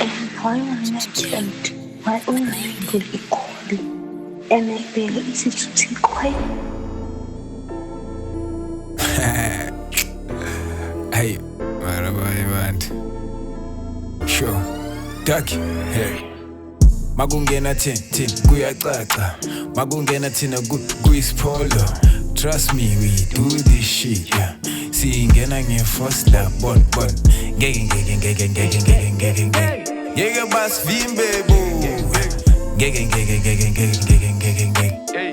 Environment why ungalandeli ikholi emebheke isithuthi kwayo. Hey, whatever you want. Sure, Ducky, hey. Makungena tin kuyacaca. Makungena thina kuyispolo. Trust me, we do this shit, yeah. Singena nge-force la bon. Ngeke basivimbe bo.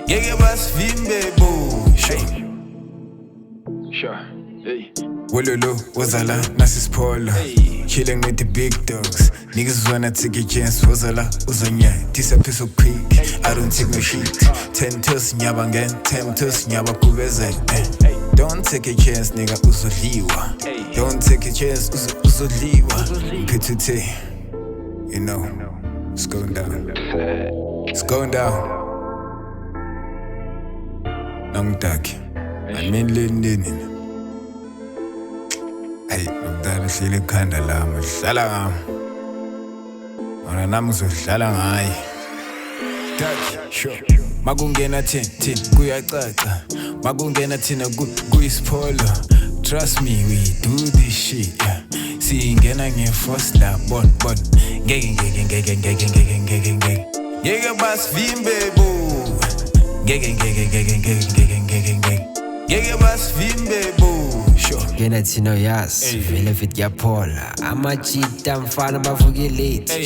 Ngeke basivimbe bo. Sure, hey. Wololo, wazala, nasisipolo. Chilling with the big dogs. Niggas wanna take a chance, wazala, uzonya. Disappear quick, I don't take no shit. 10 toes, nyaba again, 10 toes, nyaba kubeze. Don't take a chance, nigga, uzoliwa. Don't take a chance, uzoliwa. P2T, you know, it's going down. It's going down. Long dark, I mean, Lindin. Hey, mdala hlile khanda lami dlala ngami. Ona nami ngizodlala ngaye. Ducky, sure. Makungena tin kuyacaca. Makungena thina kuyispolo. Trust me, we do this shit, yeah. Singena nge-force la bon. Ngeke basivimbe bo. Ngeke basivimbe bo. Ngena thina yazi vele fit yaphola amachita mfana bavuke late.